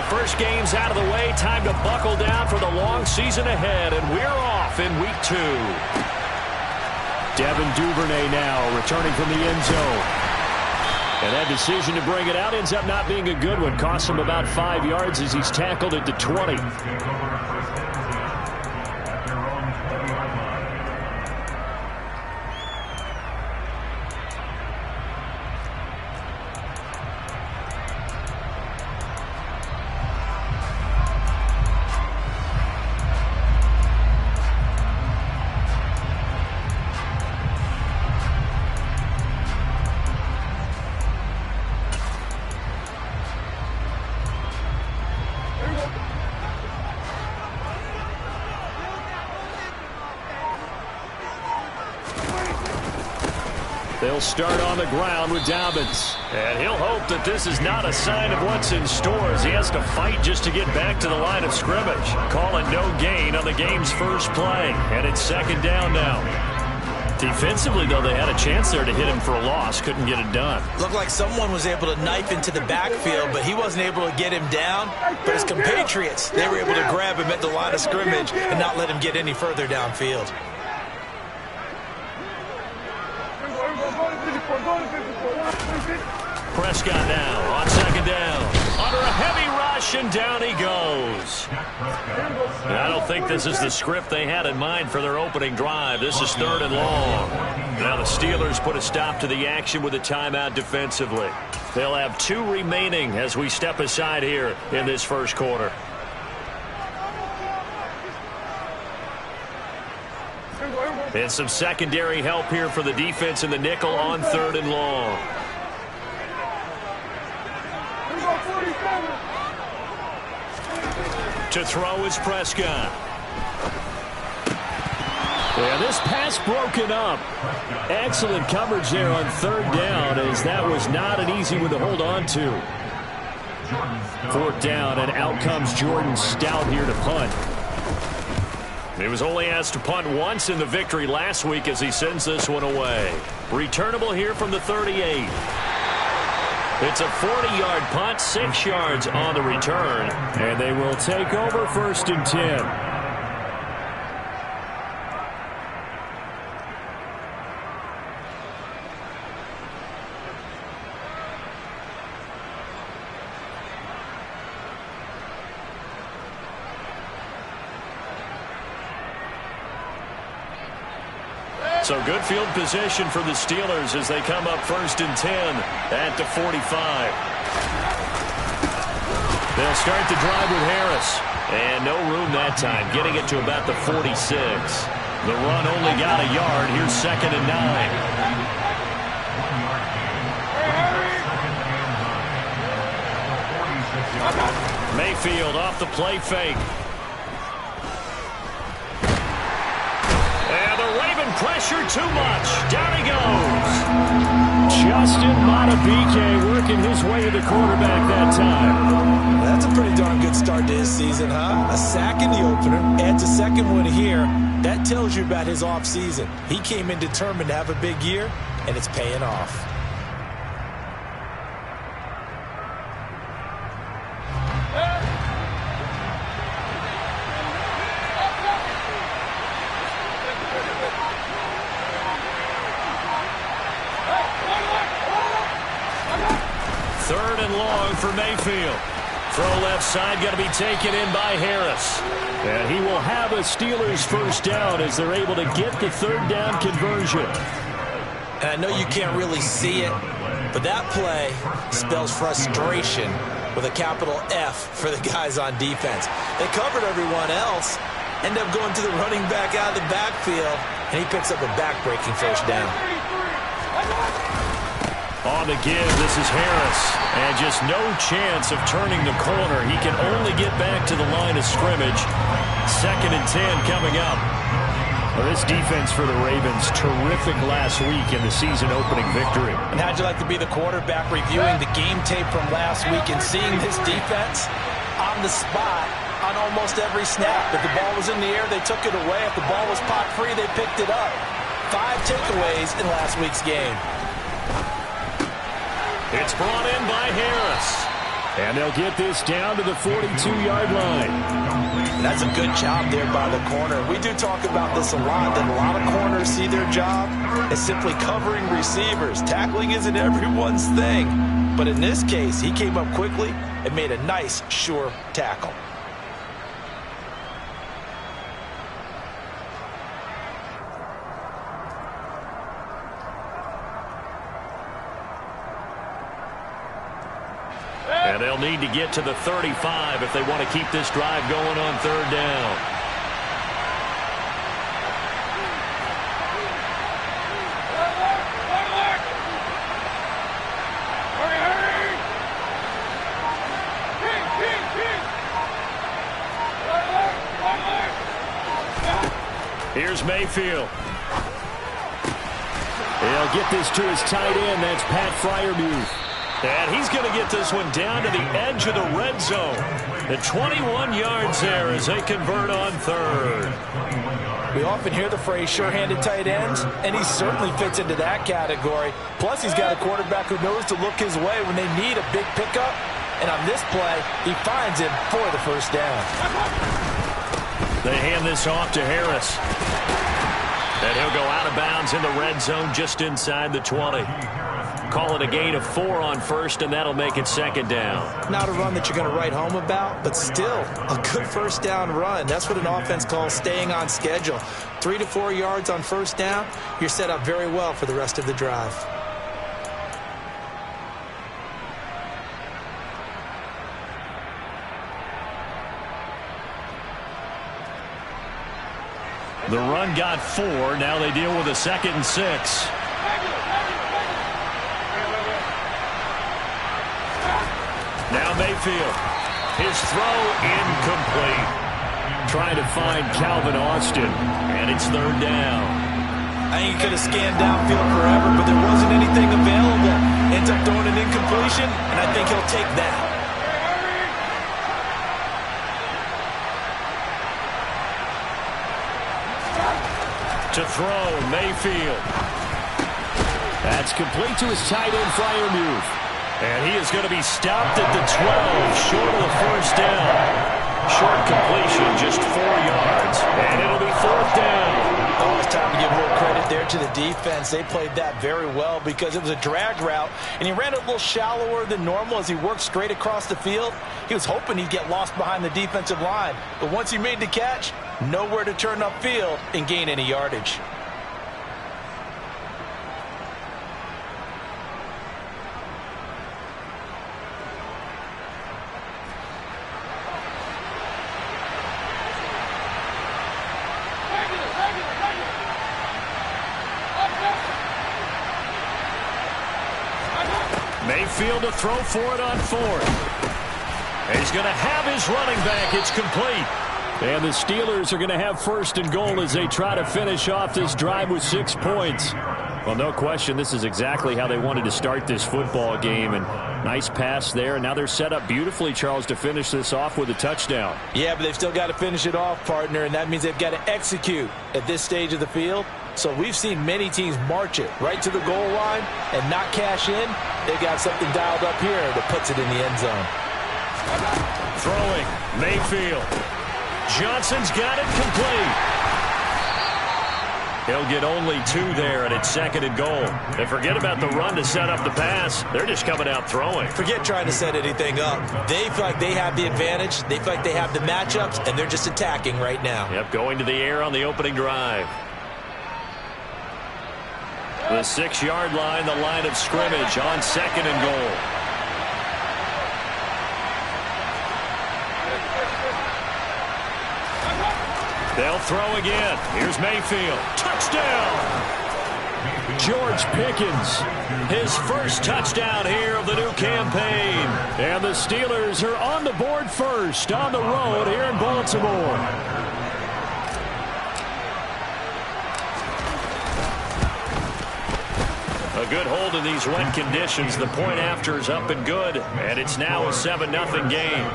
first game's out of the way. Time to buckle down for the long season ahead, and we're off in week 2. Devin Duvernay now returning from the end zone. And that decision to bring it out ends up not being a good one. Costs him about 5 yards as he's tackled at the 20. They'll start on the ground with Dobbins. And he'll hope that this is not a sign of what's in store as he has to fight just to get back to the line of scrimmage. Call it no gain on the game's first play. And it's second down now. Defensively, though, they had a chance there to hit him for a loss. Couldn't get it done. Looked like someone was able to knife into the backfield, but he wasn't able to get him down. But his compatriots, they were able to grab him at the line of scrimmage and not let him get any further downfield. Prescott now on second down. Under a heavy rush, and down he goes. And I don't think this is the script they had in mind for their opening drive. This is 3rd and long. Now the Steelers put a stop to the action with a timeout defensively. They'll have 2 remaining as we step aside here in this first quarter. And some secondary help here for the defense in the nickel on 3rd and long. To throw is Prescott. Yeah, this pass broken up. Excellent coverage there on 3rd down, as that was not an easy one to hold on to. 4th down, and out comes Jordan Stout here to punt. He was only asked to punt once in the victory last week as he sends this one away. Returnable here from the 38. It's a 40-yard punt, 6 yards on the return, and they will take over 1st and 10. So good field position for the Steelers as they come up 1st and 10 at the 45. They'll start the drive with Harris. And no room that time, getting it to about the 46. The run only got a yard. Here's 2nd and 9. Mayfield off the play fake. And the Raven pressure too much. Down he goes. Justin Madubuike working his way to the quarterback that time. That's a pretty darn good start to his season, huh? A sack in the opener, adds a second one here. That tells you about his offseason. He came in determined to have a big year, and it's paying off. For Mayfield. Throw left side, going to be taken in by Harris. And he will have a Steelers 1st down as they're able to get the 3rd down conversion. And I know you can't really see it, but that play spells frustration with a capital F for the guys on defense. They covered everyone else, end up going to the running back out of the backfield, and he picks up a back-breaking 1st down. On the give, this is Harris. And just no chance of turning the corner. He can only get back to the line of scrimmage. 2nd and 10 coming up. Well, this defense for the Ravens, terrific last week in the season-opening victory. And how'd you like to be the quarterback reviewing the game tape from last week and seeing this defense on the spot on almost every snap? If the ball was in the air, they took it away. If the ball was popped free, they picked it up. 5 takeaways in last week's game. It's brought in by Harris. And they'll get this down to the 42-yard line. That's a good job there by the corner. We do talk about this a lot, that a lot of corners see their job as simply covering receivers. Tackling isn't everyone's thing. But in this case, he came up quickly and made a nice, sure tackle. And they'll need to get to the 35 if they want to keep this drive going on third down. Here's Mayfield. He'll get this to his tight end. That's Pat Freiermuth. And he's going to get this one down to the edge of the red zone. At 21 yards there as they convert on third. We often hear the phrase sure-handed tight ends, and he certainly fits into that category. Plus, he's got a quarterback who knows to look his way when they need a big pickup. And on this play, he finds him for the first down. They hand this off to Harris. And he'll go out of bounds in the red zone just inside the 20. Call it a gain of 4 on first, and that'll make it second down. Not a run that you're going to write home about, but still a good first down run. That's what an offense calls staying on schedule. 3 to 4 yards on first down, you're set up very well for the rest of the drive. The run got 4. Now they deal with a 2nd and 6. Now Mayfield. His throw incomplete. Trying to find Calvin Austin. And it's third down. I think he could have scanned downfield forever, but there wasn't anything available. Ends up throwing an incompletion, and I think he'll take that. To throw, Mayfield. That's complete to his tight end, Freiermuth. And he is going to be stopped at the 12, short of the first down. Short completion, just 4 yards. And it'll be fourth down. Oh, it's time to give more credit there to the defense. They played that very well because it was a drag route, and he ran it a little shallower than normal as he worked straight across the field. He was hoping he'd get lost behind the defensive line. But once he made the catch, nowhere to turn upfield and gain any yardage. Mayfield to throw for it on fourth. He's going to have his running back. It's complete. And the Steelers are going to have first and goal as they try to finish off this drive with 6 points. Well, no question, this is exactly how they wanted to start this football game. And nice pass there. And now they're set up beautifully, Charles, to finish this off with a touchdown. Yeah, but they've still got to finish it off, partner, and that means they've got to execute at this stage of the field. So we've seen many teams march it right to the goal line and not cash in. They've got something dialed up here that puts it in the end zone. Throwing, Mayfield. Johnson's got it complete. He'll get only 2 there, and it's second and goal. And forget about the run to set up the pass. They're just coming out throwing. Forget trying to set anything up. They feel like they have the advantage. They feel like they have the matchups, and they're just attacking right now. Yep, going to the air on the opening drive. The 6-yard line, the line of scrimmage on second and goal. They'll throw again. Here's Mayfield. Touchdown! George Pickens, his first touchdown here of the new campaign. And the Steelers are on the board first on the road here in Baltimore. A good hold in these wet conditions. The point after is up and good, and it's now a 7-0 game.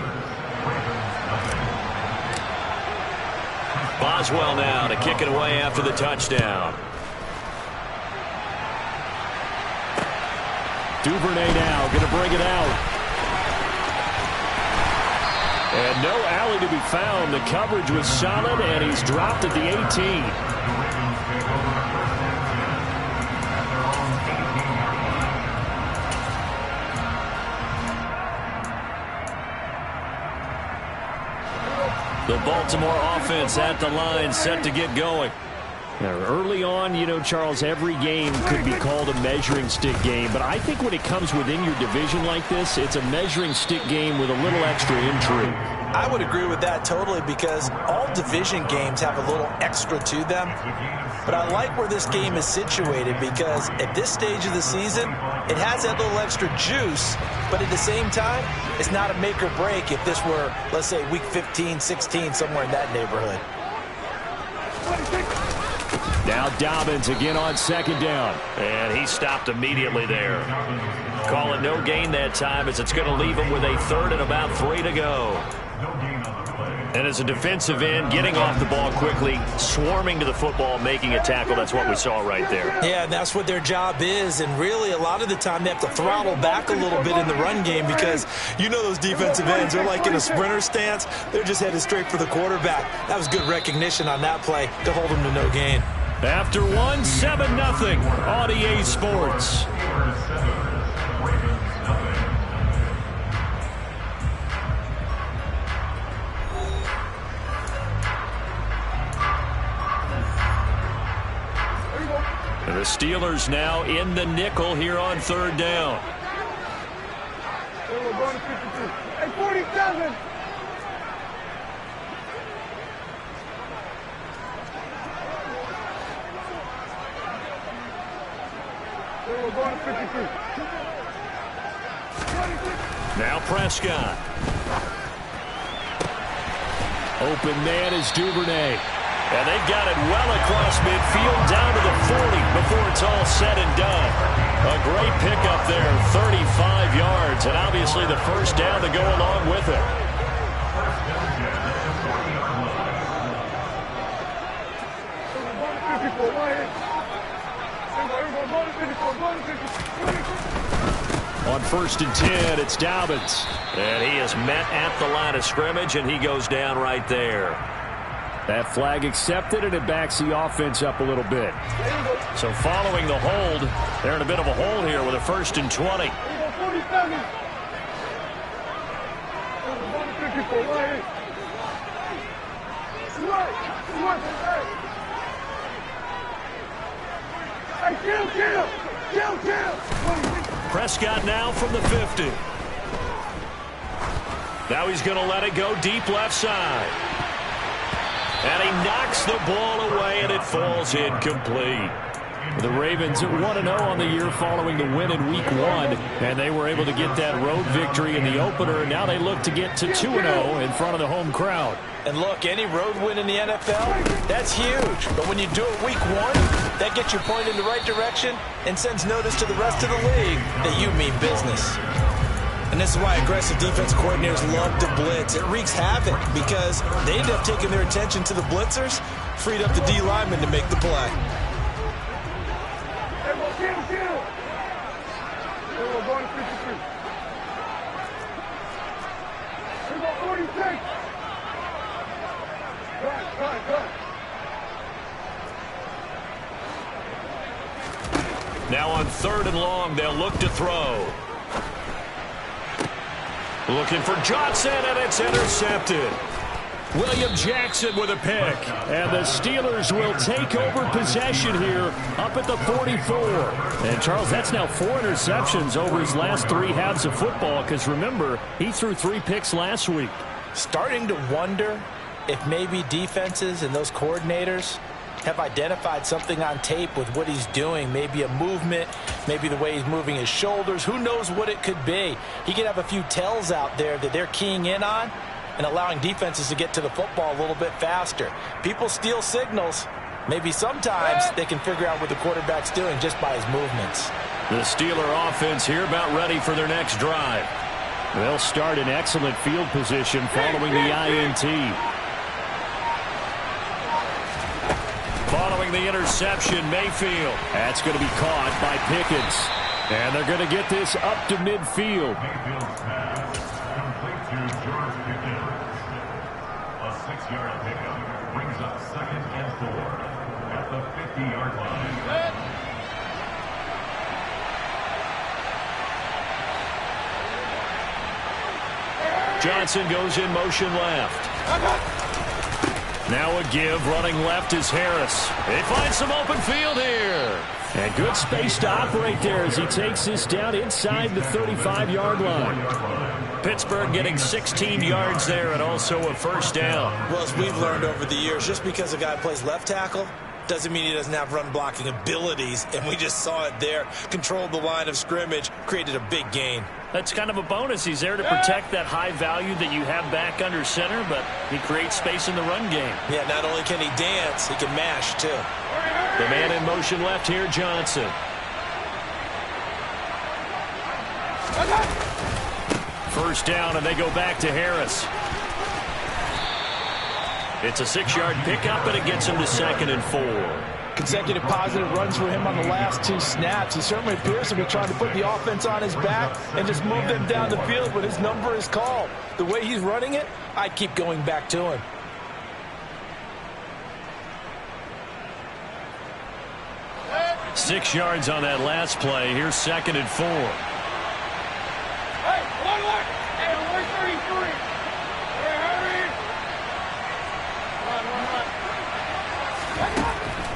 Boswell now to kick it away after the touchdown. Duvernay now going to bring it out. And no alley to be found. The coverage was solid, and he's dropped at the 18. The Baltimore offense at the line, set to get going. Now, early on, you know, Charles, every game could be called a measuring stick game. But I think when it comes within your division like this, it's a measuring stick game with a little extra intrigue. I would agree with that totally, because all division games have a little extra to them. But I like where this game is situated, because at this stage of the season, it has that little extra juice. But at the same time, it's not a make or break if this were, let's say, week 15, 16, somewhere in that neighborhood. Now Dobbins again on second down. And he stopped immediately there. Call it no gain that time, as it's going to leave him with a third and about 3 to go. And as a defensive end, getting off the ball quickly, swarming to the football, making a tackle. That's what we saw right there. Yeah, and that's what their job is. And really, a lot of the time, they have to throttle back a little bit in the run game, because you know those defensive ends, they're like in a sprinter stance. They're just headed straight for the quarterback. That was good recognition on that play to hold them to no gain. After one, 7-0 on EA Sports. The Steelers now in the nickel here on third down. We're going to 52. Hey, 47. We're going to 52. Now Prescott. Open man is Duvernay. And they've got it well across midfield down to the 40 before it's all said and done. A great pickup there, 35 yards, and obviously the first down to go along with it. On 1st and 10, it's Dobbins. And he is met at the line of scrimmage, and he goes down right there. That flag accepted, and it backs the offense up a little bit. So following the hold, they're in a bit of a hole here with a 1st and 20. Prescott now from the 50. Now he's going to let it go deep left side. And he knocks the ball away, and it falls incomplete. The Ravens 1-0 on the year following the win in Week 1, and they were able to get that road victory in the opener, and now they look to get to 2-0 in front of the home crowd. And look, any road win in the NFL, that's huge. But when you do it Week 1, that gets you pointed in the right direction and sends notice to the rest of the league that you mean business. And this is why aggressive defense coordinators love to blitz. It wreaks havoc because they end up taking their attention to the blitzers, freed up the D lineman to make the play. Now on 3rd and long, they'll look to throw. Looking for Johnson, and it's intercepted. William Jackson with a pick. And the Steelers will take over possession here up at the 44. And, Charles, that's now 4 interceptions over his last 3 halves of football, because, remember, he threw 3 picks last week. Starting to wonder if maybe defenses and those coordinators have identified something on tape with what he's doing. Maybe a movement, maybe the way he's moving his shoulders. Who knows what it could be? He could have a few tells out there that they're keying in on and allowing defenses to get to the football a little bit faster. People steal signals. Maybe sometimes they can figure out what the quarterback's doing just by his movements. The Steeler offense here about ready for their next drive. They'll start in excellent field position following the INT. Following the interception, Mayfield. That's going to be caught by Pickens. And they're going to get this up to midfield. 6-yard pickup brings up 2nd and 4 at the 50-yard line. Johnson goes in motion left. Now a give, running left is Harris. They find some open field here. And good space to operate there as he takes this down inside the 35-yard line. Pittsburgh getting 16 yards there and also a first down. Well, as we've learned over the years, just because a guy plays left tackle doesn't mean he doesn't have run blocking abilities, and we just saw it there. Controlled the line of scrimmage, created a big gain. That's kind of a bonus. He's there to protect that high value that you have back under center, but he creates space in the run game. Yeah, not only can he dance, he can mash, too. The man in motion left here, Johnson. First down, and they go back to Harris. It's a 6-yard pickup, and it gets him to 2nd and 4. Consecutive positive runs for him on the last 2 snaps. He certainly appears to be trying to put the offense on his back and just move them down the field when his number is called. The way he's running it, I keep going back to him. Six yards on that last play. Here's 2nd and 4. Hey, 133. Hey, hurry.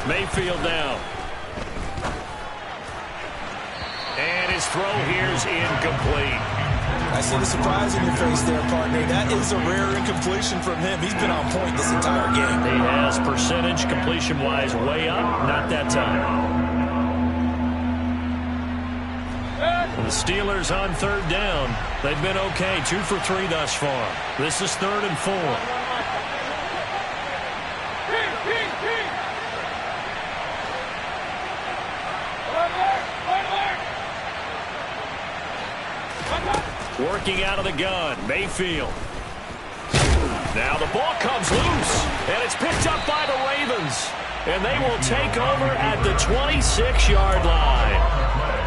Mayfield now. And his throw here's incomplete. I see the surprise in your face there, partner. That is a rare incompletion from him. He's been on point this entire game. He has percentage completion-wise way up. Not that time. The Steelers on 3rd down. They've been okay. 2 for 3 thus far. This is 3rd and 4. Working out of the gun, Mayfield. Now the ball comes loose, and it's picked up by the Ravens. And they will take over at the 26-yard line.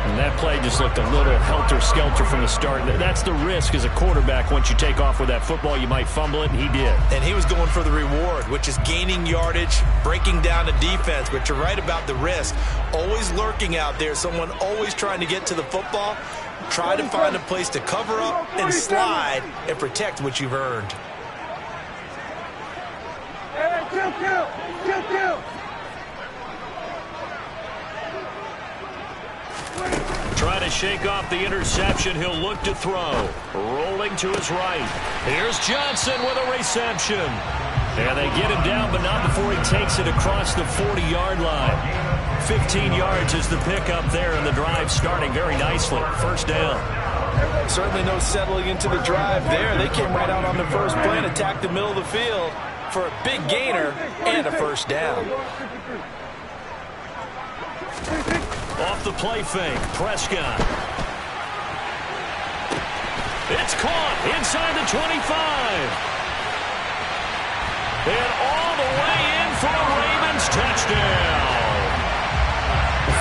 And that play just looked a little helter-skelter from the start. That's the risk as a quarterback. Once you take off with that football, you might fumble it, and he did. And he was going for the reward, which is gaining yardage, breaking down the defense. But you're right about the risk. Always lurking out there, someone always trying to get to the football. Try to find a place to cover up and slide and protect what you've earned. Hey, kill. Trying to shake off the interception. He'll look to throw. Rolling to his right. Here's Johnson with a reception. And they get him down, but not before he takes it across the 40-yard line. 15 yards is the pickup there, and the drive starting very nicely. First down. Certainly no settling into the drive there. They came right out on the first play and attacked the middle of the field for a big gainer and a first down. Off the play fake, Prescott. It's caught inside the 25. And all the way in for a Ravens touchdown.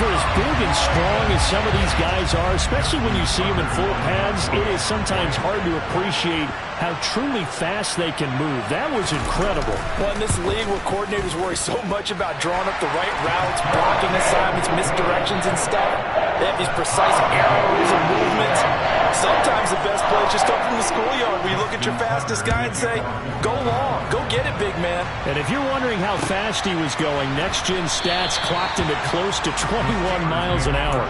For as big and strong as some of these guys are, especially when you see them in full pads, it is sometimes hard to appreciate how truly fast they can move. That was incredible. Well, in this league where coordinators worry so much about drawing up the right routes, blocking assignments, misdirections and stuff, they have these precise arrows and movements. Sometimes the best plays just come from the schoolyard where you look at your fastest guy and say, go long, go get it, big man. And if you're wondering how fast he was going, next-gen stats clocked him at close to 21 miles an hour.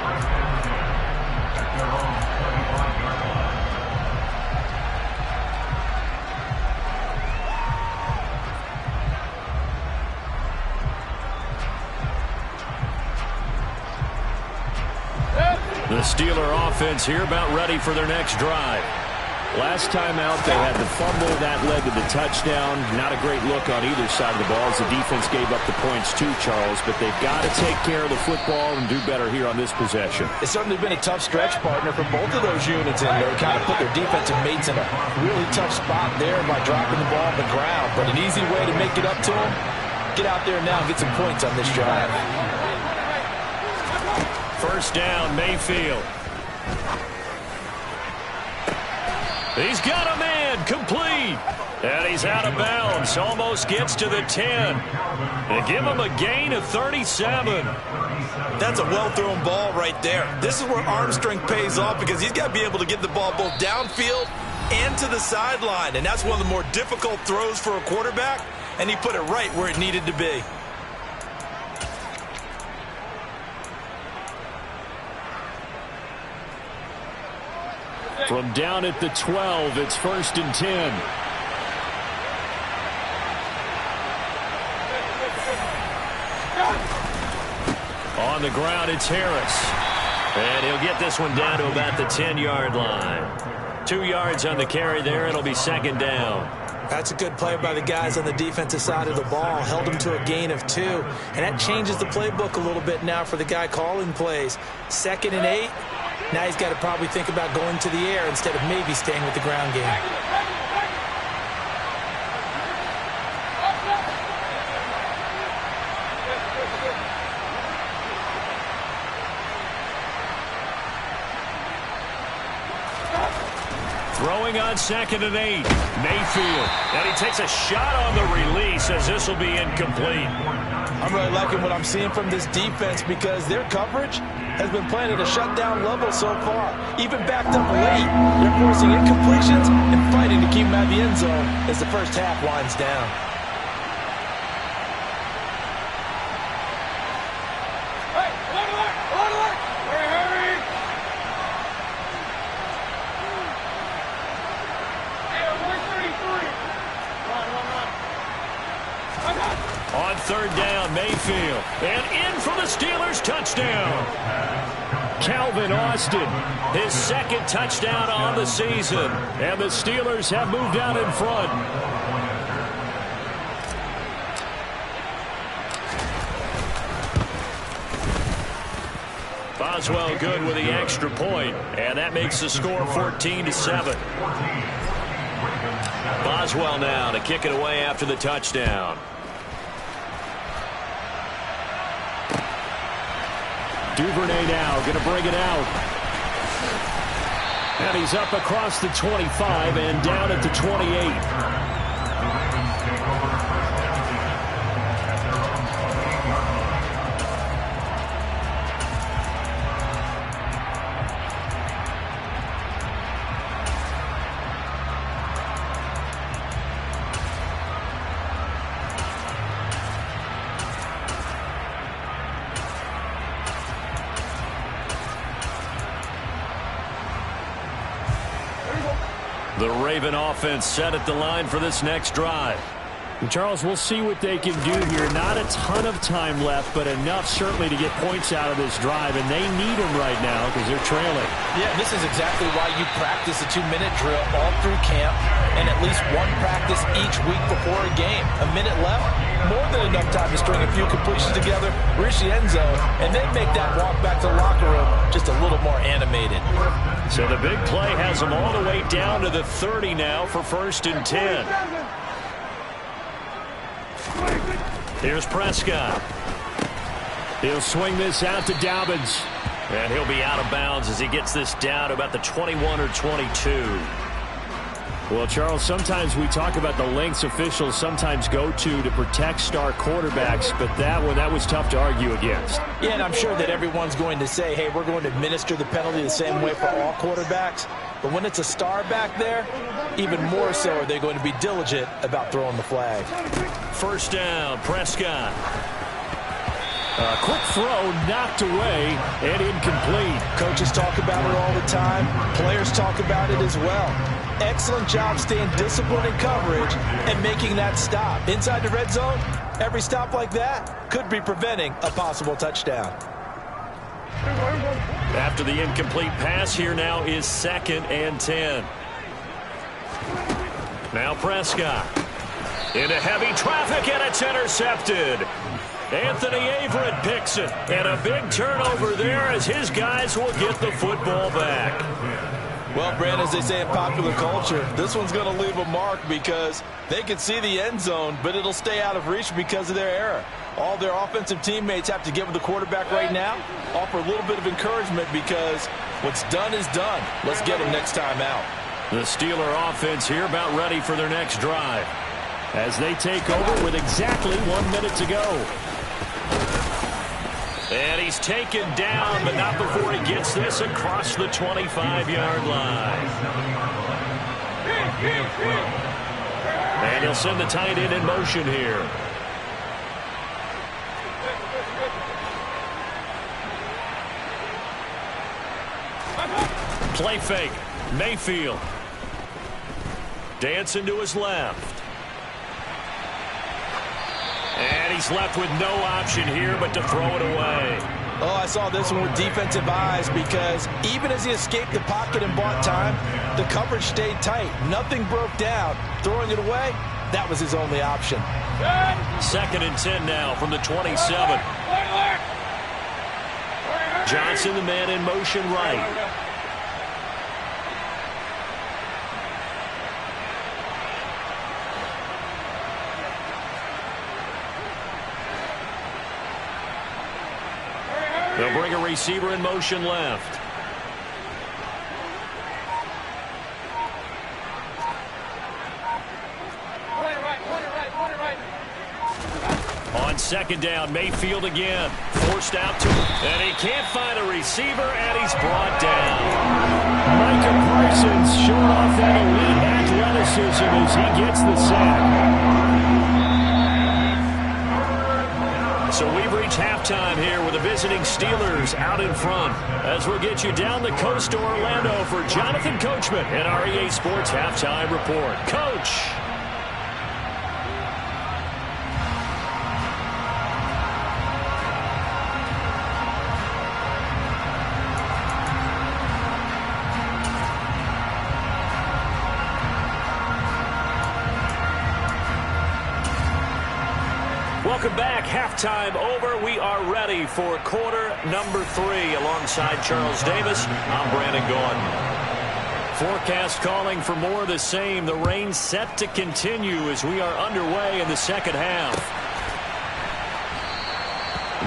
The Steeler offense here about ready for their next drive. Last time out, they had the fumble that led to the touchdown. Not a great look on either side of the ball as the defense gave up the points too, Charles. But they've got to take care of the football and do better here on this possession. It's certainly been a tough stretch, partner, for both of those units in there. Kind of put their defensive mates in a really tough spot there by dropping the ball on the ground. But an easy way to make it up to them, get out there now and get some points on this drive. First down, Mayfield. He's got him in. again, complete. And he's out of bounds, almost gets to the 10. They give him a gain of 37. That's a well-thrown ball right there. This is where arm strength pays off because he's got to be able to get the ball both downfield and to the sideline. And that's one of the more difficult throws for a quarterback, and he put it right where it needed to be. From down at the 12, it's 1st and 10. On the ground, it's Harris. And he'll get this one down to about the 10-yard line. 2 yards on the carry there. It'll be 2nd down. That's a good play by the guys on the defensive side of the ball. Held him to a gain of 2. And that changes the playbook a little bit now for the guy calling plays. 2nd and 8. Now he's got to probably think about going to the air instead of maybe staying with the ground game. Throwing on 2nd and 8. Mayfield. And he takes a shot on the release as this will be incomplete. I'm really liking what I'm seeing from this defense because their coverage has been playing at a shutdown level so far. Even backed up late, they're forcing incompletions and fighting to keep them out of the end zone as the first half winds down. Hey, hold alert! Hey, hurry! Hey, 133! Run. On 3rd down, Mayfield. And in for the Steelers touchdown. Calvin Austin, his 2nd touchdown on the season. And the Steelers have moved out in front. Boswell good with the extra point, and that makes the score 14-7. Boswell now to kick it away after the touchdown. Duvernay now going to bring it out. And he's up across the 25 and down at the 28. The Raven offense set at the line for this next drive. And Charles, we'll see what they can do here. Not a ton of time left, but enough certainly to get points out of this drive, and they need them right now because they're trailing. Yeah, this is exactly why you practice a 2-minute drill all through camp and at least one practice each week before a game. A minute left, more than enough time to string a few completions together, reach the end zone, and then make that walk back to the locker room just a little more animated. So the big play has them all the way down to the 30 now for 1st and 10. Here's Prescott. He'll swing this out to Dobbins. And he'll be out of bounds as he gets this down to about the 21 or 22. Well, Charles, sometimes we talk about the lengths officials sometimes go to protect star quarterbacks, but that one, that was tough to argue against. Yeah, and I'm sure that everyone's going to say, hey, we're going to administer the penalty the same way for all quarterbacks. But when it's a star back there, even more so are they going to be diligent about throwing the flag. 1st down, Prescott. A quick throw knocked away and incomplete. Coaches talk about it all the time. Players talk about it as well. Excellent job staying disciplined in coverage and making that stop. Inside the red zone, every stop like that could be preventing a possible touchdown. After the incomplete pass, here now is 2nd and 10. Now Prescott. Into heavy traffic, and it's intercepted. Anthony Averett picks it. And a big turnover there as his guys will get the football back. Well, Brand, as they say in popular culture, this one's going to leave a mark because they can see the end zone, but it'll stay out of reach because of their error. All their offensive teammates have to get with the quarterback right now, offer a little bit of encouragement because what's done is done. Let's get them next time out. The Steeler offense here about ready for their next drive. As they take over with exactly 1 minute to go. And he's taken down, but not before he gets this across the 25-yard line. And he'll send the tight end in motion here. Play fake. Mayfield. Dancing to his left. And he's left with no option here but to throw it away. Oh, I saw this one with defensive eyes because even as he escaped the pocket and bought time, the coverage stayed tight. Nothing broke down. Throwing it away, that was his only option. 2nd and 10 now from the 27. Johnson, the man in motion right. They'll bring a receiver in motion left. On 2nd down, Mayfield again. Forced out to him. And he can't find a receiver, and he's brought down. Micah Parsons showing off that elite athleticism as he gets the sack. So we've reached halftime here with the visiting Steelers out in front. As we'll get you down the coast to Orlando for Jonathan Coachman and our EA Sports Halftime Report. Coach. Welcome back. Halftime over. We are ready for quarter number 3 alongside Charles Davis. I'm Brandon Gaudin. Forecast calling for more of the same. The rain set to continue as we are underway in the second half.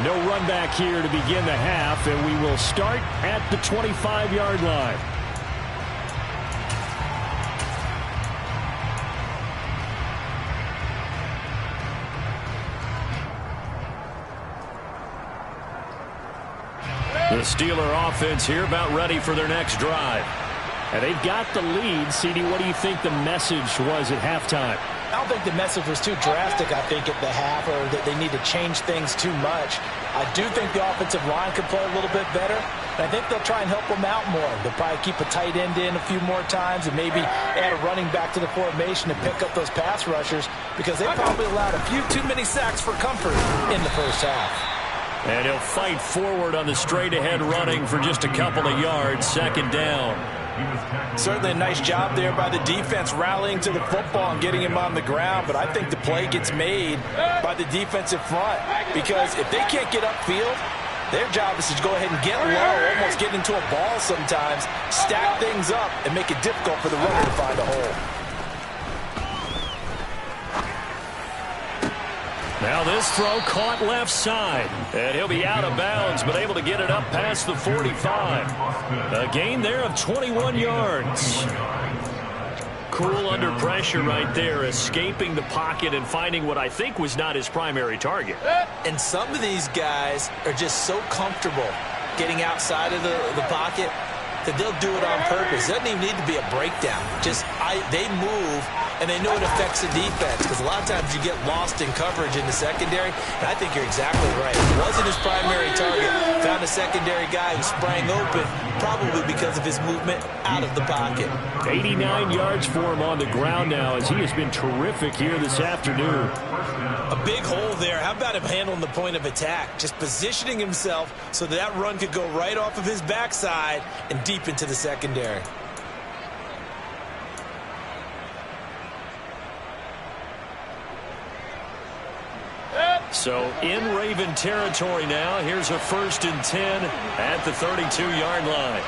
No run back here to begin the half, and we will start at the 25-yard line. The Steeler offense here about ready for their next drive. And they've got the lead. CD, what do you think the message was at halftime? I don't think the message was too drastic, I think, at the half, or that they need to change things too much. I do think the offensive line could play a little bit better, and I think they'll try and help them out more. They'll probably keep a tight end in a few more times and maybe add a running back to the formation to pick up those pass rushers because they probably allowed a few too many sacks for comfort in the first half. And he'll fight forward on the straight-ahead running for just a couple of yards. 2nd down. Certainly a nice job there by the defense rallying to the football and getting him on the ground, but I think the play gets made by the defensive front because if they can't get upfield, their job is to go ahead and get low, almost get into a ball sometimes, stack things up, and make it difficult for the runner to find a hole. Now this throw caught left side, and he'll be out of bounds, but able to get it up past the 45. A gain there of 21 yards. Cool under pressure right there, escaping the pocket and finding what I think was not his primary target. And some of these guys are just so comfortable getting outside of the pocket that they'll do it on purpose. It doesn't even need to be a breakdown. They move, and they know it affects the defense because a lot of times you get lost in coverage in the secondary, and I think you're exactly right. It wasn't his primary target. Found a secondary guy who sprang open, probably because of his movement out of the pocket. 89 yards for him on the ground now as he has been terrific here this afternoon. A big hole there. How about him handling the point of attack? Just positioning himself so that run could go right off of his backside and deep into the secondary. So in Raven territory now. Here's a 1st and 10 at the 32-yard line.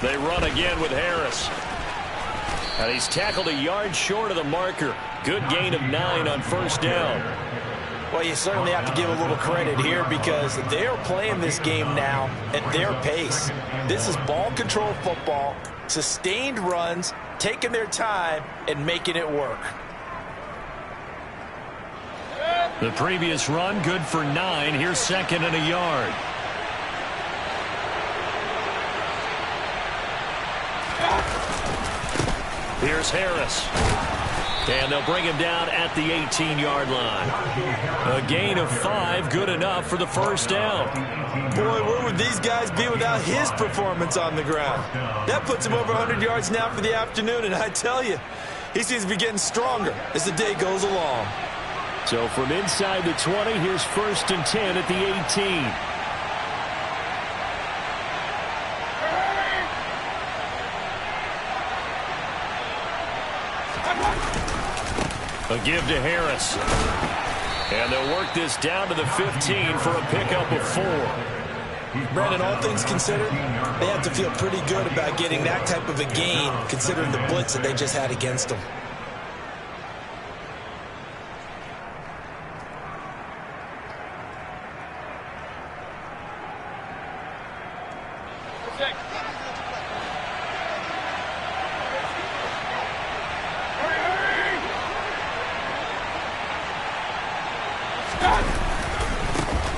They run again with Harris. And he's tackled a yard short of the marker. Good gain of 9 on 1st down. Well, you certainly have to give a little credit here because they're playing this game now at their pace. This is ball control football, sustained runs, taking their time and making it work. The previous run, good for 9. Here's 2nd and a yard. Here's Harris. And they'll bring him down at the 18-yard line. A gain of 5, good enough for the first down. Boy, where would these guys be without his performance on the ground? That puts him over 100 yards now for the afternoon, and I tell you, he seems to be getting stronger as the day goes along. So from inside the 20, here's 1st and 10 at the 18. A give to Harris. And they'll work this down to the 15 for a pickup of 4. Brandon, all things considered, they have to feel pretty good about getting that type of a gain considering the blitz that they just had against them.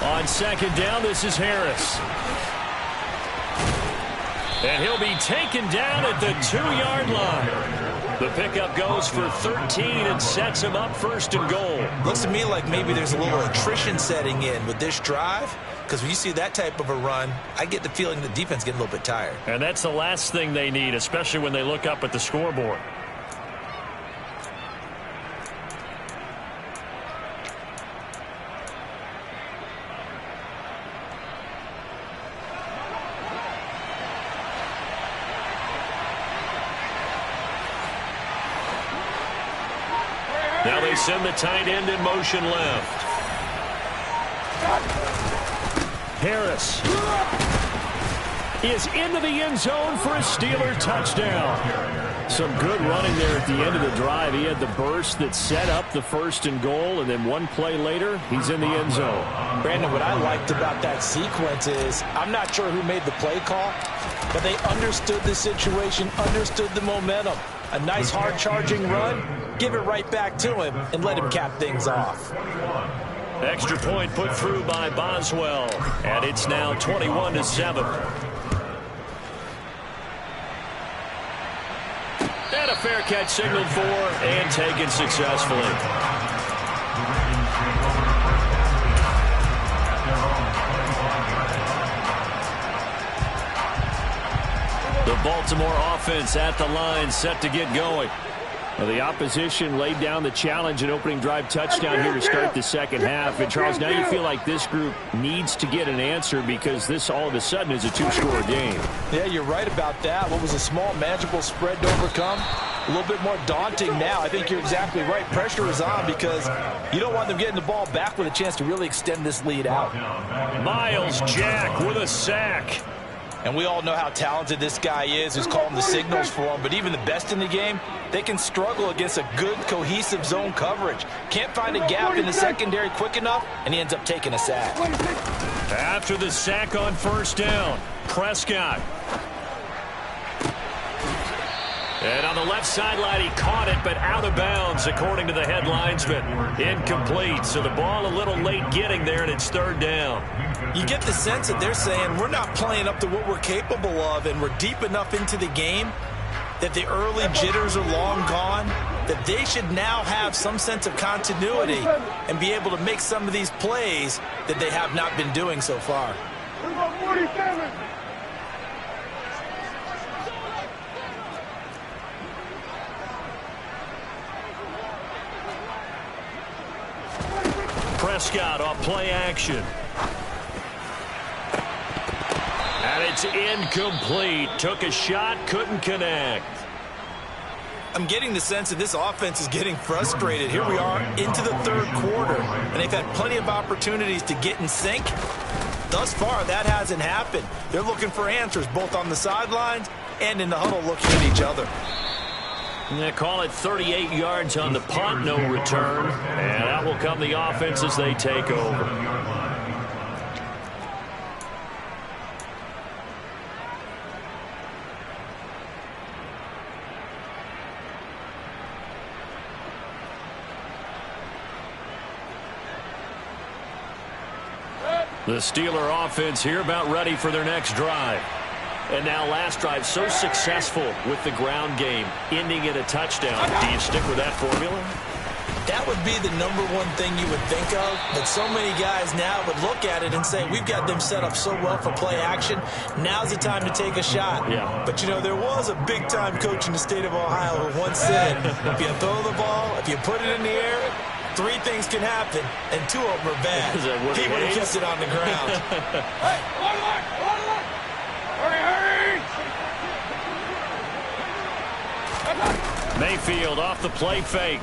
On 2nd down, this is Harris. And he'll be taken down at the 2-yard line. The pickup goes for 13 and sets him up 1st and goal. Looks to me like maybe there's a little attrition setting in with this drive, because when you see that type of a run, I get the feeling the defense getting a little bit tired. And that's the last thing they need, especially when they look up at the scoreboard. Now they send the tight end in motion left. Harris is into the end zone for a Steeler touchdown. Some good running there at the end of the drive. He had the burst that set up the 1st and goal, and then one play later, he's in the end zone. Brandon, what I liked about that sequence is I'm not sure who made the play call, but they understood the situation, understood the momentum. A nice hard-charging run, give it right back to him, and let him cap things off. Extra point put through by Boswell, and it's now 21-7. And a fair catch signaled for and taken successfully. The Baltimore offense at the line, set to get going. Well, the opposition laid down the challenge and opening drive touchdown here to start the second half. And, Charles, now you feel like this group needs to get an answer because this all of a sudden is a 2-score game. Yeah, you're right about that. What was a small, manageable spread to overcome? A little bit more daunting now. I think you're exactly right. Pressure is on because you don't want them getting the ball back with a chance to really extend this lead out. Miles Jack with a sack. And we all know how talented this guy is who's calling the signals for him. But even the best in the game, they can struggle against a good, cohesive zone coverage. Can't find a gap in the secondary quick enough, and he ends up taking a sack. After the sack on 1st down, Prescott. And on the left sideline, he caught it, but out of bounds, according to the headlinesman. Incomplete, so the ball a little late getting there, and it's 3rd down. You get the sense that they're saying we're not playing up to what we're capable of, and we're deep enough into the game that the early jitters are long gone, that they should now have some sense of continuity and be able to make some of these plays that they have not been doing so far. 47. Prescott off play action. And it's incomplete. Took a shot, couldn't connect. I'm getting the sense that this offense is getting frustrated. Here we are into the 3rd quarter, and they've had plenty of opportunities to get in sync. Thus far, that hasn't happened. They're looking for answers both on the sidelines and in the huddle looking at each other. They call it 38 yards on the punt, no return. And that will come the offense as they take over. The Steeler offense here about ready for their next drive. And now last drive so successful with the ground game, ending in a touchdown. Do you stick with that formula? That would be the number one thing you would think of, but so many guys now would look at it and say, we've got them set up so well for play action. Now's the time to take a shot. Yeah. But, you know, there was a big-time coach in the state of Ohio who once said, if you throw the ball, if you put it in the air, 3 things can happen, and 2 of them are bad. He would have kept it on the ground. Hey, hurry! Mayfield off the play fake.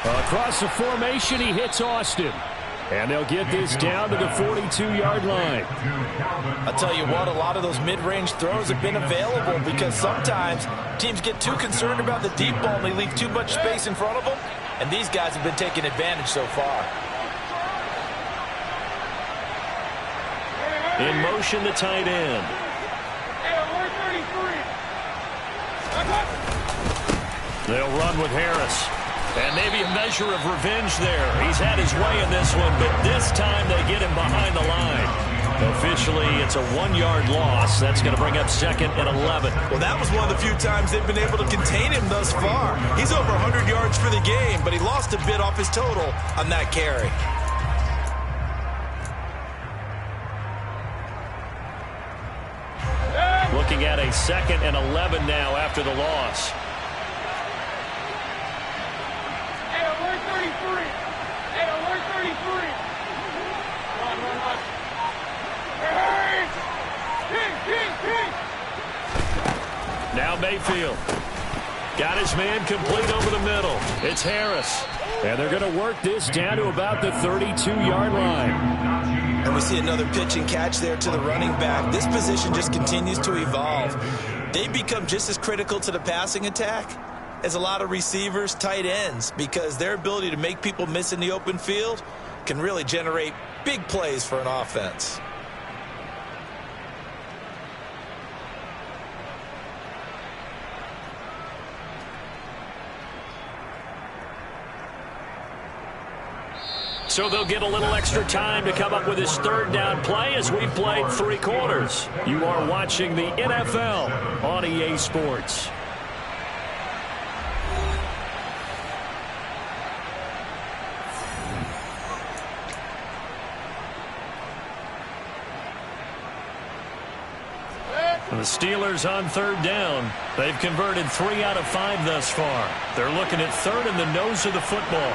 Across the formation, he hits Austin. And they'll get this down to the 42-yard line. I'll tell you what, a lot of those mid-range throws have been available because sometimes teams get too concerned about the deep ball and they leave too much space in front of them. And these guys have been taking advantage so far. In motion, the tight end. They'll run with Harris. And maybe a measure of revenge there. He's had his way in this one, but this time they get him behind the line. Officially, it's a 1-yard loss. That's going to bring up 2nd and 11. Well, that was one of the few times they've been able to contain him thus far. He's over 100 yards for the game, but he lost a bit off his total on that carry. Looking at a 2nd and 11 now after the loss. Now Mayfield. Got his man complete over the middle. It's Harris. And they're going to work this down to about the 32-yard line. And we see another pitch and catch there to the running back. This position just continues to evolve. They become just as critical to the passing attack as a lot of receivers, tight ends, because their ability to make people miss in the open field can really generate big plays for an offense. So they'll get a little extra time to come up with his 3rd down play as we've played 3 quarters. You are watching the NFL on EA Sports. The Steelers on 3rd down. They've converted 3 out of 5 thus far. They're looking at 3rd and the nose of the football.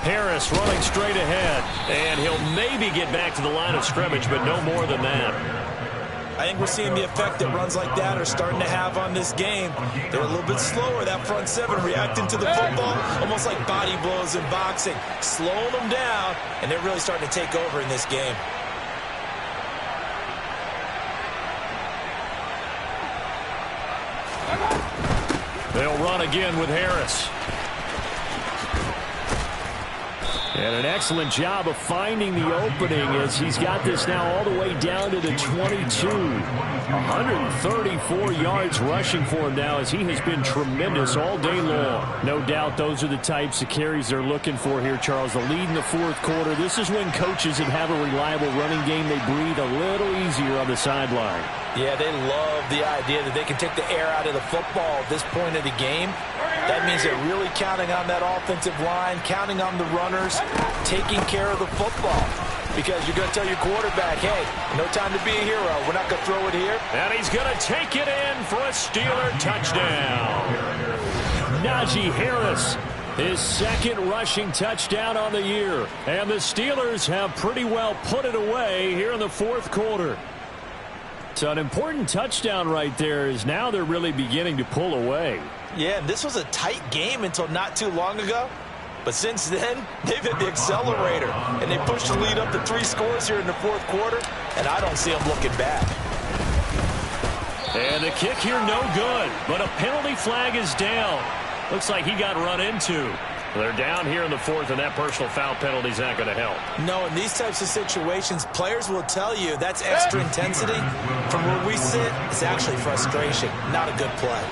Harris running straight ahead, and he'll maybe get back to the line of scrimmage, but no more than that. I think we're seeing the effect that runs like that are starting to have on this game. They're a little bit slower, that front 7, reacting to the football, almost like body blows in boxing, slowing them down, and they're really starting to take over in this game. They'll run again with Harris. And an excellent job of finding the opening as he's got this now all the way down to the 22. 134 yards rushing for him now as he has been tremendous all day long. No doubt those are the types of carries they're looking for here, Charles. The lead in the 4th quarter. This is when coaches that have a reliable running game, they breathe a little easier on the sideline. Yeah, they love the idea that they can take the air out of the football at this point of the game. That means they're really counting on that offensive line, counting on the runners, taking care of the football. Because you're going to tell your quarterback, hey, no time to be a hero. We're not going to throw it here. And he's going to take it in for a Steeler touchdown. Najee Harris His second rushing touchdown on the year. And the Steelers have pretty well put it away here in the fourth quarter. So an important touchdown right there is now they're really beginning to pull away. Yeah, this was a tight game until not too long ago. But since then, they've hit the accelerator. And they pushed the lead up to 3 scores here in the fourth quarter. And I don't see them looking back. And the kick here no good. But a penalty flag is down. Looks like he got run into. They're down here in the fourth, and that personal foul penalty is not going to help. No, in these types of situations, players will tell you that's extra intensity. From where we sit, it's actually frustration, not a good play.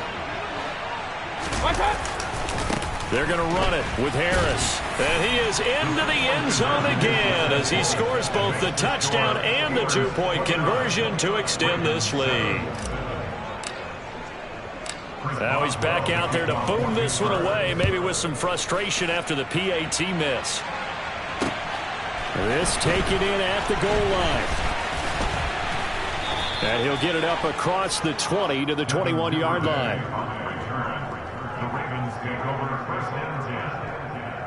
They're going to run it with Harris. And he is into the end zone again as he scores both the touchdown and the 2-point conversion to extend this lead. Now he's back out there to boom this one away, maybe with some frustration after the PAT miss. This taken in at the goal line. And he'll get it up across the 20 to the 21-yard line. The Ravens take over first and 10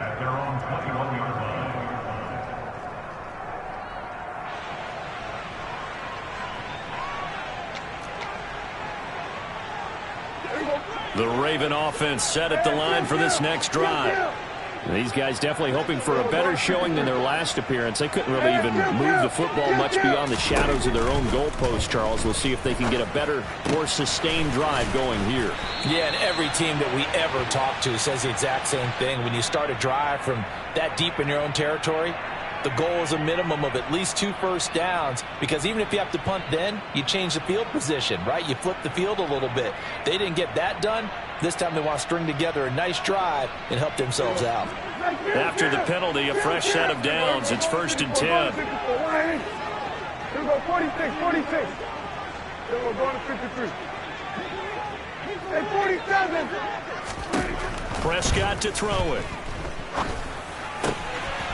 at their own 21-yard line. The Raven offense set at the line for this next drive. These guys definitely hoping for a better showing than their last appearance. They couldn't really even move the football much beyond the shadows of their own goalpost, Charles. We'll see if they can get a better, more sustained drive going here. Yeah, and every team that we ever talk to says the exact same thing. When you start a drive from that deep in your own territory, the goal is a minimum of at least 2 first downs, because even if you have to punt then, you change the field position, right? You flip the field a little bit. They didn't get that done. This time they want to string together a nice drive and help themselves out. After the penalty, a fresh set of downs. It's first and 10. Here we go, 46, 46. Then we're going to 53. Hey, 47. Prescott to throw it.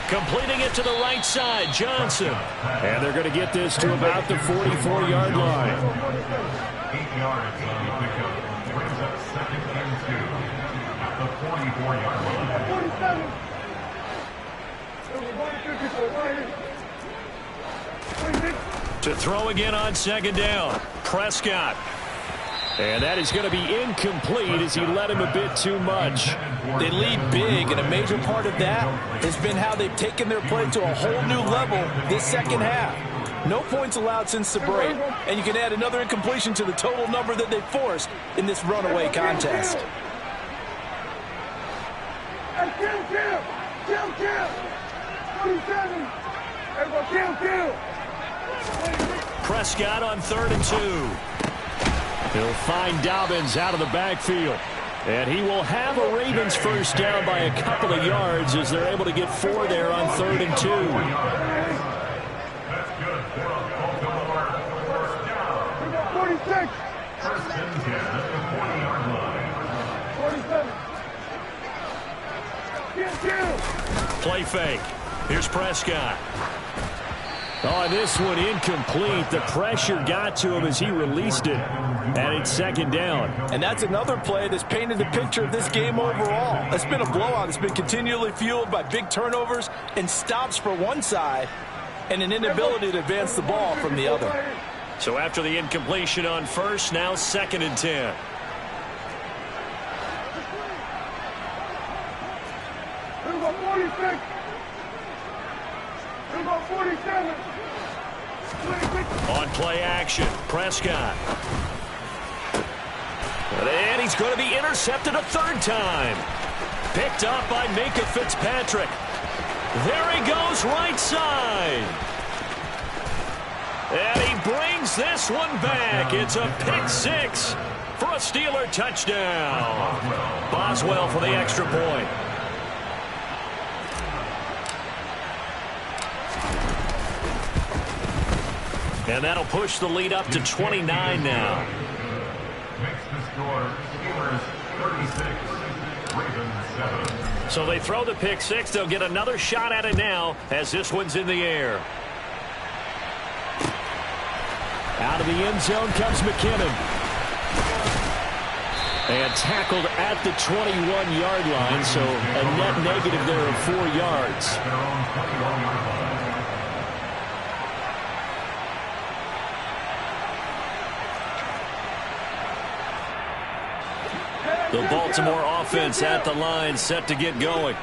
Completing it to the right side, Johnson. And they're going to get this to about the 44-yard line. 8 yards on the pickup. Brings up second and 2 at the 44-yard line. 47. Then we're going to 54. To throw again on second down, Prescott. And that is going to be incomplete as he led him a bit too much. They lead big, and a major part of that has been how they've taken their play to a whole new level this second half. No points allowed since the break, and you can add another incompletion to the total number that they forced in this runaway contest. Hey, kill. 47. Hey, go kill. Prescott on 3rd and 2. He'll find Dobbins out of the backfield. And he will have a Ravens first down by a couple of yards as they're able to get 4 there on 3rd and 2. That's good for a Baltimore first down. 46. First and 10 at the 40-yard line. 47. Kill. Play fake. Here's Prescott. Oh, this one incomplete. The pressure got to him as he released it. And it's second down. And that's another play that's painted the picture of this game overall. It's been a blowout. It's been continually fueled by big turnovers and stops for one side and an inability to advance the ball from the other. So after the incompletion on first, now 2nd and 10. Here we go, 46. Here we go, 47. 26. On play action, Prescott. And he's going to be intercepted a 3rd time. Picked up by Minka Fitzpatrick. There he goes, right side. And he brings this one back. It's a pick 6 for a Steeler touchdown. Boswell for the extra point. And that'll push the lead up to 29 now. Makes the score Steelers 36, Ravens 7. So they throw the pick 6. They'll get another shot at it now as this one's in the air. Out of the end zone comes McKinnon. And tackled at the 21-yard line, so a net negative there of 4 yards. The Baltimore offense at the line, set to get going.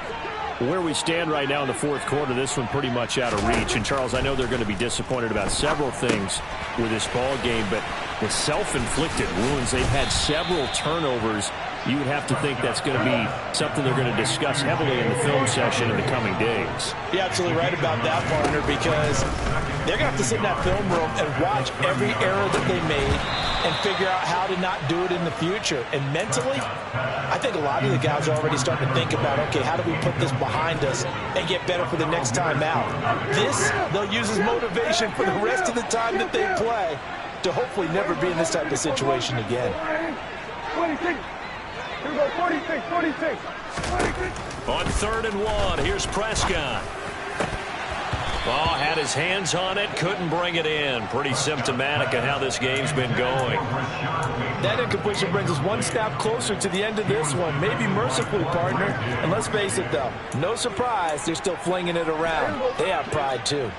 Where we stand right now in the fourth quarter, this one pretty much out of reach. And, Charles, I know they're going to be disappointed about several things with this ball game, but with self-inflicted wounds, they've had several turnovers. You would have to think that's going to be something they're going to discuss heavily in the film session in the coming days. You're absolutely right about that, partner, because they're going to have to sit in that film room and watch every error that they made and figure out how to not do it in the future. And mentally, I think a lot of the guys are already starting to think about, okay, how do we put this behind us and get better for the next time out? This, they'll use as motivation for the rest of the time that they play to hopefully never be in this type of situation again. 26. Here we go, 46, 46. 46. On 3rd and 1, here's Prescott. Oh, had his hands on it, couldn't bring it in. Pretty symptomatic of how this game's been going. That incompletion brings us one step closer to the end of this one. Maybe mercifully, partner. And let's face it, though, no surprise, they're still flinging it around. They have pride, too.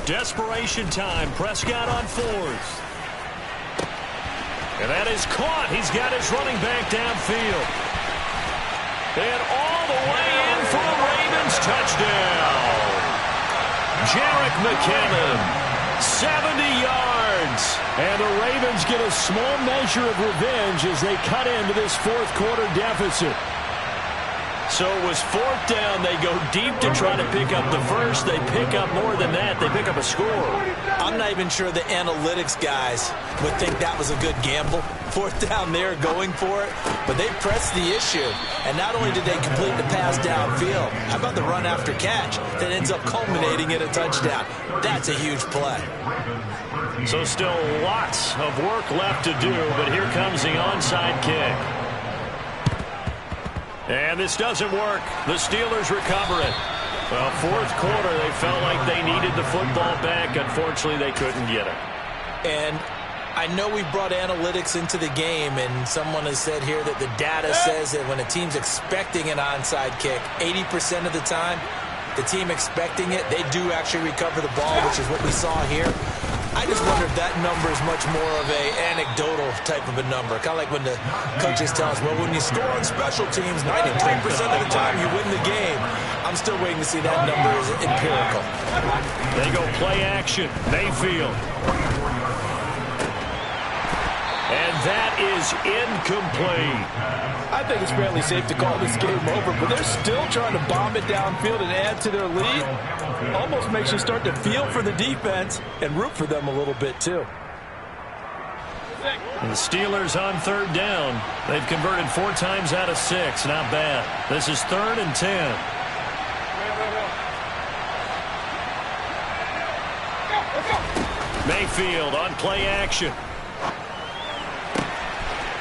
Desperation time. Prescott on 4th. And that is caught. He's got his running back downfield. And all the way in for a Ravens touchdown. Jerick McKinnon, 70 yards. And the Ravens get a small measure of revenge as they cut into this fourth quarter deficit. So it was 4th down. They go deep to try to pick up the first. They pick up more than that. They pick up a score. I'm not even sure the analytics guys would think that was a good gamble. 4th down there going for it. But they pressed the issue. And not only did they complete the pass downfield, how about the run after catch that ends up culminating in a touchdown? That's a huge play. So still lots of work left to do, but here comes the onside kick. And this doesn't work. The Steelers recover it. Well, fourth quarter, they felt like they needed the football back. Unfortunately, they couldn't get it. And I know we brought analytics into the game, and someone has said here that the data says that when a team's expecting an onside kick, 80% of the time, the team expecting it, they do actually recover the ball, which is what we saw here. I just wonder if that number is much more of a anecdotal type of a number. Kind of like when the coaches tell us, well, when you score on special teams, 93% of the time you win the game. I'm still waiting to see that number is empirical. They go play action. Mayfield. And that is incomplete. I think it's fairly safe to call this game over, but they're still trying to bomb it downfield and add to their lead. Almost makes you start to feel for the defense and root for them a little bit, too. And the Steelers on 3rd down. They've converted 4 times out of 6. Not bad. This is 3rd and 10. Mayfield on play action.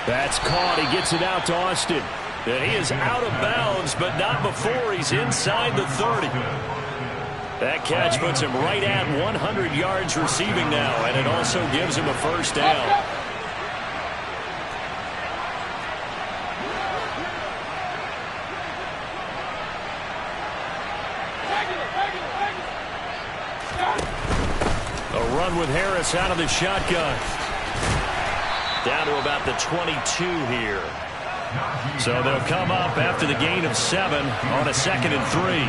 That's caught. He gets it out to Austin. And he is out of bounds, but not before he's inside the 30. That catch puts him right at 100 yards receiving now, and it also gives him a first down. A run with Harris out of the shotgun. Down to about the 22 here. So they'll come up after the gain of 7 on a 2nd and 3.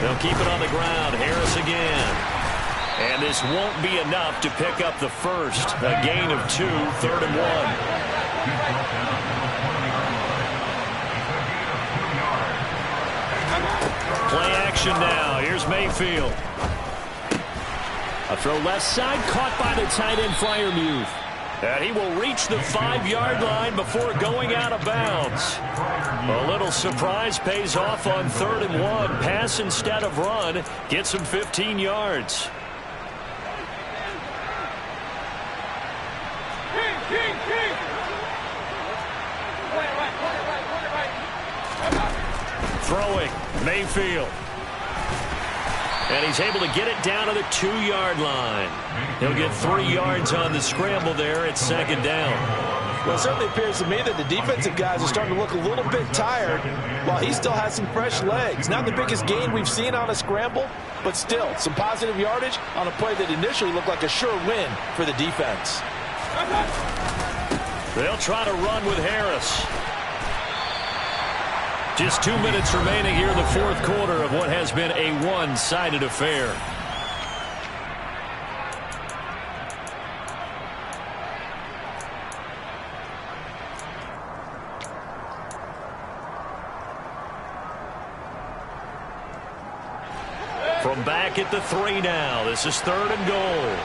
They'll keep it on the ground. Harris again. And this won't be enough to pick up the first. A gain of 2, 3rd and 1. Play action now. Here's Mayfield. A throw left side, caught by the tight end, Freiermuth. And he will reach the 5-yard line before going out of bounds. A little surprise pays off on 3rd and 1. Pass instead of run. Gets him 15 yards. Throwing, Mayfield. And he's able to get it down to the 2-yard line. He'll get 3 yards on the scramble there at 2nd down. Well, it certainly appears to me that the defensive guys are starting to look a little bit tired while he still has some fresh legs. Not the biggest gain we've seen on a scramble, but still some positive yardage on a play that initially looked like a sure win for the defense. They'll try to run with Harris. Just 2 minutes remaining here in the 4th quarter of what has been a one-sided affair. From back at the 3 now. This is 3rd and goal.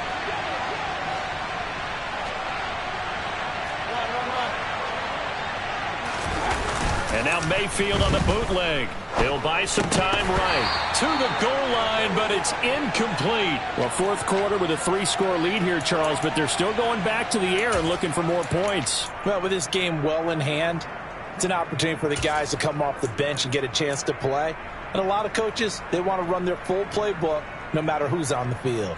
And now Mayfield on the bootleg. He'll buy some time right to the goal line, but it's incomplete. Well, 4th quarter with a 3-score lead here, Charles, but they're still going back to the air and looking for more points. Well, with this game well in hand, it's an opportunity for the guys to come off the bench and get a chance to play. And a lot of coaches, they want to run their full playbook no matter who's on the field.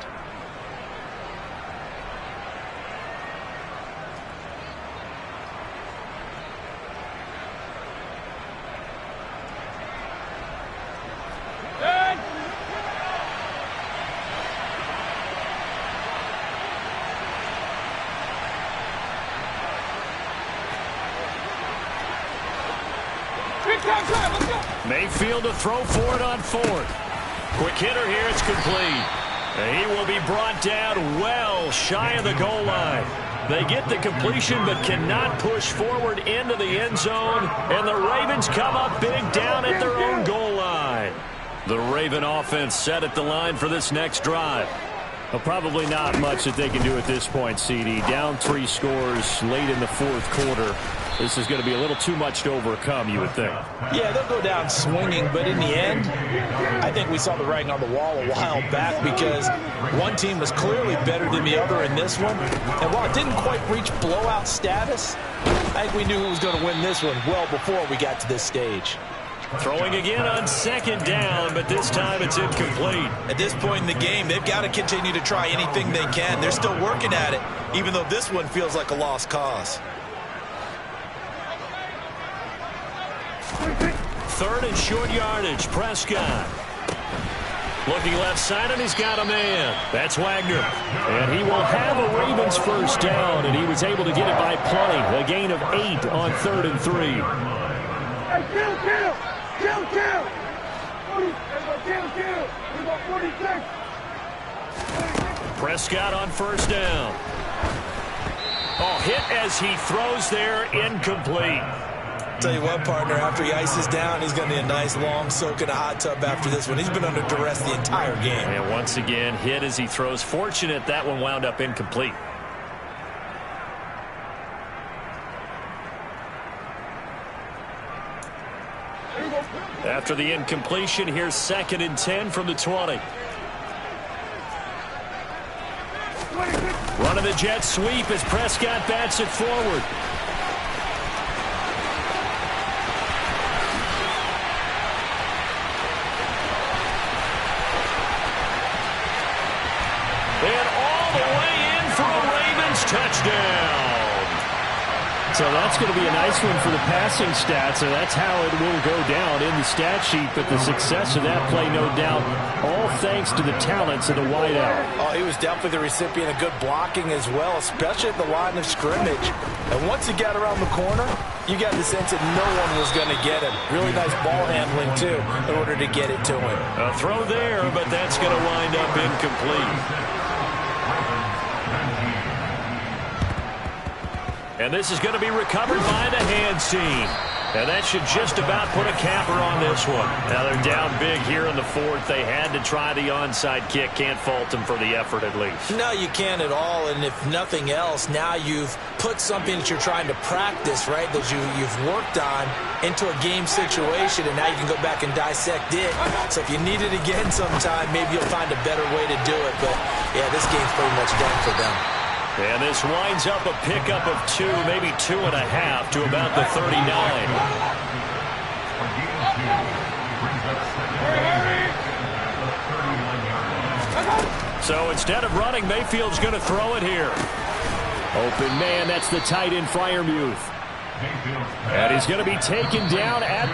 Mayfield to throw for it on 4th. Quick hitter here. It's complete. And he will be brought down well shy of the goal line. They get the completion but cannot push forward into the end zone. And the Ravens come up big down at their own goal line. The Raven offense set at the line for this next drive. Well, probably not much that they can do at this point, CD. Down 3 scores late in the 4th quarter. This is going to be a little too much to overcome, you would think. Yeah, they'll go down swinging, but in the end, I think we saw the writing on the wall a while back because one team was clearly better than the other in this one. And while it didn't quite reach blowout status, I think we knew who was going to win this one well before we got to this stage. Throwing again on 2nd down, but this time it's incomplete. At this point in the game, they've got to continue to try anything they can. They're still working at it, even though this one feels like a lost cause. 3rd and short yardage. Prescott. Looking left side, and he's got a man. That's Wagner. And he will have a Ravens 1st down, and he was able to get it by plenty. A gain of 8 on 3rd and 3. Hey, kill! Kill! Kill! 46! Prescott on 1st down. Oh, hit as he throws there, incomplete. Tell you what, partner, after he ices down, he's going to need a nice long soak in a hot tub after this one. He's been under duress the entire game. And once again, hit as he throws. Fortunate that one wound up incomplete. After the incompletion, here's 2nd and 10 from the 20. Running the jet sweep as Prescott bats it forward. And all the way in for a Ravens touchdown. So that's going to be a nice one for the passing stats, and that's how it will go down in the stat sheet. But the success of that play, no doubt, all thanks to the talents of the wideout. Oh, he was definitely the recipient of good blocking as well, especially at the line of scrimmage. And once he got around the corner, you got the sense that no one was going to get him. Really nice ball handling, too, in order to get it to him. A throw there, but that's going to wind up incomplete. And this is going to be recovered by the hands team. And that should just about put a capper on this one. Now they're down big here in the 4th. They had to try the onside kick. Can't fault them for the effort at least. No, you can't at all. And if nothing else, now you've put something that you're trying to practice, right, that you've worked on into a game situation. And now you can go back and dissect it. So if you need it again sometime, maybe you'll find a better way to do it. But, yeah, this game's pretty much done for them. And this winds up a pickup of 2, maybe 2.5 to about the 39. So instead of running, Mayfield's going to throw it here. Open man, that's the tight end, Freiermuth. And he's going to be taken down at the